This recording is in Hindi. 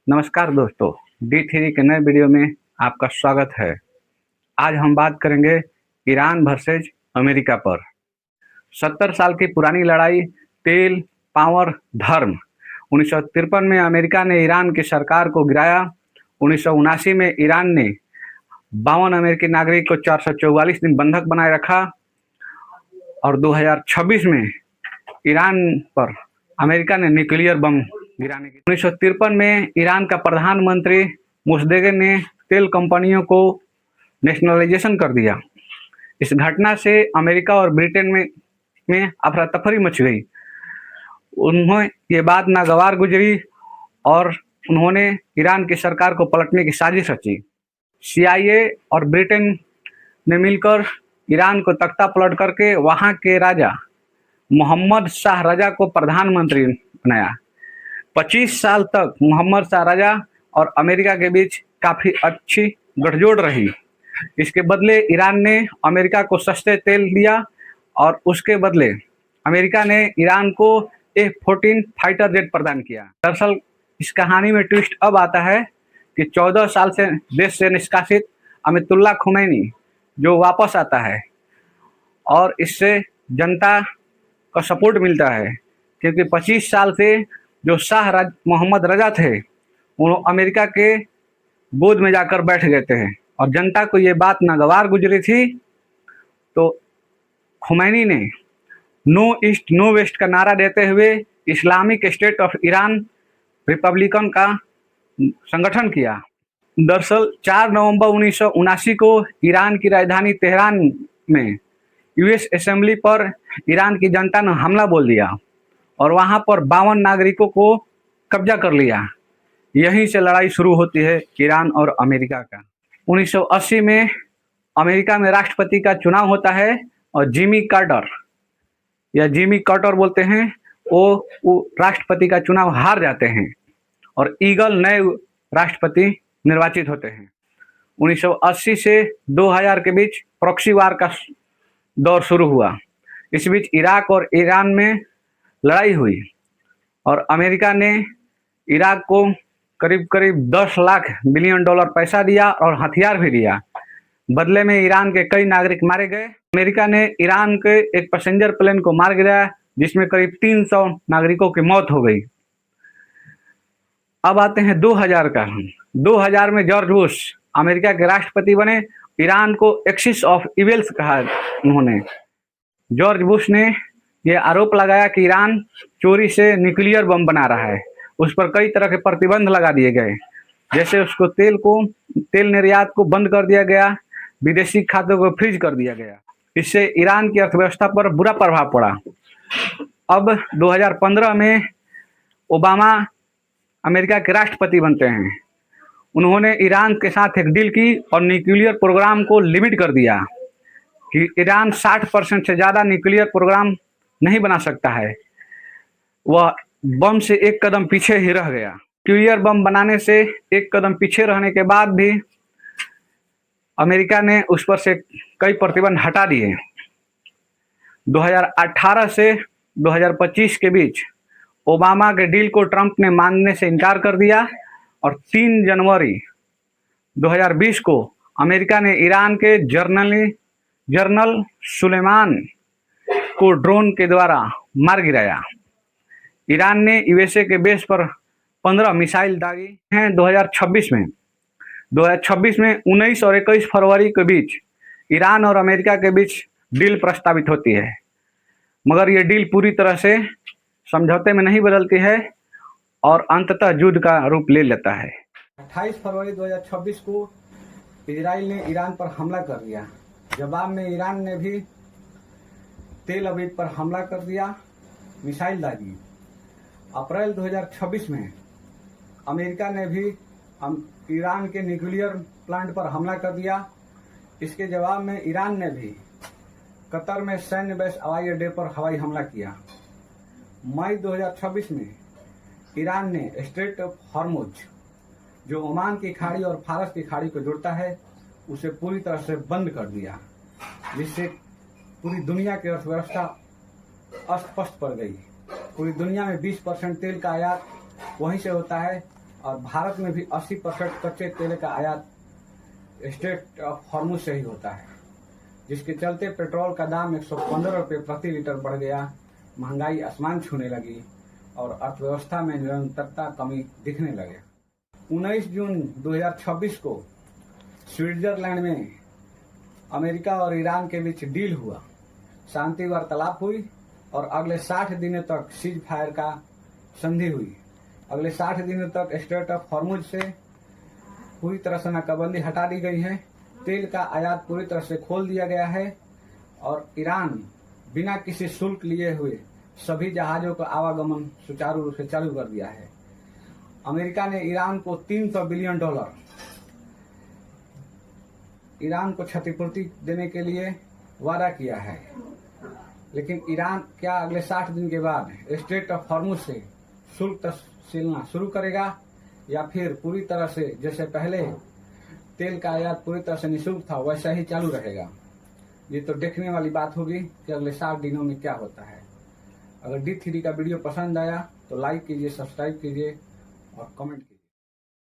नमस्कार दोस्तों, D3 के नए वीडियो में आपका स्वागत है। आज हम बात करेंगे ईरान वर्सेज अमेरिका पर। 70 साल की पुरानी लड़ाई तेल, पावर, धर्म। 1953 में अमेरिका ने ईरान की सरकार को गिराया। 1979 में ईरान ने 52 अमेरिकी नागरिक को 444 दिन बंधक बनाए रखा और 2026 में ईरान पर अमेरिका ने न्यूक्लियर बम गिराने की 1953 में ईरान का प्रधानमंत्री मुस्देगे ने तेल कंपनियों को नेशनलाइजेशन कर दिया। इस घटना से अमेरिका और ब्रिटेन में अफरा तफरी मच गई। उन्हें ये बात नागवार गुजरी और उन्होंने ईरान की सरकार को पलटने की साजिश रची। CIA और ब्रिटेन ने मिलकर ईरान को तख्ता पलट करके वहाँ के राजा मोहम्मद शाह रजा को प्रधानमंत्री बनाया। 25 साल तक मोहम्मद शाह रजा और अमेरिका के बीच काफ़ी अच्छी गठजोड़ रही। इसके बदले ईरान ने अमेरिका को सस्ते तेल दिया और उसके बदले अमेरिका ने ईरान को F-14 फाइटर जेट प्रदान किया। दरअसल इस कहानी में ट्विस्ट अब आता है कि 14 साल से देश से निष्कासित अयतुल्ला खुमैनी जो वापस आता है और इससे जनता का सपोर्ट मिलता है, क्योंकि 25 साल से जो शाह मोहम्मद रजा थे वो अमेरिका के गोद में जाकर बैठ गए थे और जनता को ये बात नागवार गुजरी थी। तो खुमैनी ने नो ईस्ट नो वेस्ट का नारा देते हुए Islamic state of Iran Republican का संगठन किया। दरअसल 4 नवंबर 1979 को ईरान की राजधानी तेहरान में US असेंबली पर ईरान की जनता ने हमला बोल दिया और वहां पर 52 नागरिकों को कब्जा कर लिया। यहीं से लड़ाई शुरू होती है ईरान और अमेरिका का। 1980 में अमेरिका में राष्ट्रपति का चुनाव होता है और जिमी कार्टर बोलते हैं, वो राष्ट्रपति का चुनाव हार जाते हैं और ईगल नए राष्ट्रपति निर्वाचित होते हैं। 1980 से 2000 के बीच प्रॉक्सी वार का दौर शुरू हुआ। इस बीच इराक और ईरान में लड़ाई हुई और अमेरिका ने इराक को करीब करीब 10 लाख बिलियन डॉलर पैसा दिया और हथियार भी दिया। बदले में ईरान के कई नागरिक मारे गए। अमेरिका ने ईरान के एक पैसेंजर प्लेन को मार गिराया जिसमें करीब 300 नागरिकों की मौत हो गई। अब आते हैं 2000 का। 2000 में जॉर्ज बुश अमेरिका के राष्ट्रपति बने। ईरान को एक्सिस ऑफ इविल्स कहा उन्होंने। जॉर्ज बुश ने यह आरोप लगाया कि ईरान चोरी से न्यूक्लियर बम बना रहा है। उस पर कई तरह के प्रतिबंध लगा दिए गए, जैसे उसको तेल निर्यात को बंद कर दिया गया, विदेशी खाद्यों को फ्रीज कर दिया गया। इससे ईरान की अर्थव्यवस्था पर बुरा प्रभाव पड़ा। अब 2015 में ओबामा अमेरिका के राष्ट्रपति बनते हैं। उन्होंने ईरान के साथ एक डील की और न्यूक्लियर प्रोग्राम को लिमिट कर दिया कि ईरान 60% से ज़्यादा न्यूक्लियर प्रोग्राम नहीं बना सकता है। वह बम से एक कदम पीछे ही रह गया। न्यूक्लियर बम बनाने से एक कदम पीछे रहने के बाद भी अमेरिका ने उस पर से कई प्रतिबंध हटा दिए। 2018 से 2025 के बीच ओबामा के डील को ट्रंप ने मानने से इनकार कर दिया और 3 जनवरी 2020 को अमेरिका ने ईरान के जनरल सुलेमान को ड्रोन के द्वारा मार गिराया। ईरान ने USA के बेस पर 15 मिसाइल दागी हैं। 2026 में 19 और 21 फरवरी के बीच ईरान और अमेरिका के बीच डील प्रस्तावित होती है, मगर ये डील पूरी तरह से समझौते में नहीं बदलती है और अंततः युद्ध का रूप ले लेता है। 28 फरवरी 2026 को इजराइल ने ईरान पर हमला कर दिया। जवाब में ईरान ने भी तेल अवीव पर हमला कर दिया, मिसाइल दागी। अप्रैल 2026 में अमेरिका ने भी ईरान के न्यूक्लियर प्लांट पर हमला कर दिया। इसके जवाब में ईरान ने भी कतर में सैन्य बेस हवाई अड्डे पर हवाई हमला किया। मई 2026 में ईरान ने स्ट्रेट ऑफ हॉर्मुज, जो ओमान की खाड़ी और फारस की खाड़ी को जोड़ता है, उसे पूरी तरह से बंद कर दिया, जिससे पूरी दुनिया की अर्थव्यवस्था अस्त-व्यस्त पड़ गई। पूरी दुनिया में 20% तेल का आयात वहीं से होता है और भारत में भी 80% कच्चे तेल का आयात स्ट्रेट ऑफ हॉर्मुज से ही होता है, जिसके चलते पेट्रोल का दाम 115 रुपये प्रति लीटर बढ़ गया, महंगाई आसमान छूने लगी और अर्थव्यवस्था में निरंतरता कमी दिखने लगे। 19 जून 2026 को स्विट्जरलैंड में अमेरिका और ईरान के बीच डील हुआ, शांति वार्तालाप हुई और अगले 60 दिनों तक सीज फायर का संधि हुई। अगले 60 दिनों तक स्ट्रेट ऑफ हॉर्मुज से पूरी तरह से नाकाबंदी हटा दी गई है, तेल का आयात पूरी तरह से खोल दिया गया है और ईरान बिना किसी शुल्क लिए हुए सभी जहाजों का आवागमन सुचारू रूप से चालू कर दिया है। अमेरिका ने ईरान को $300 बिलियन ईरान को क्षतिपूर्ति देने के लिए वादा किया है, लेकिन ईरान क्या अगले 60 दिन के बाद स्ट्रेट ऑफ हॉर्मुज से शुल्क तस्सीलना शुरू करेगा या फिर पूरी तरह से जैसे पहले तेल का आयात पूरी तरह से निःशुल्क था वैसा ही चालू रहेगा? ये तो देखने वाली बात होगी कि अगले 60 दिनों में क्या होता है। अगर D3 का वीडियो पसंद आया तो लाइक कीजिए, सब्सक्राइब कीजिए और कमेंट कीजिए।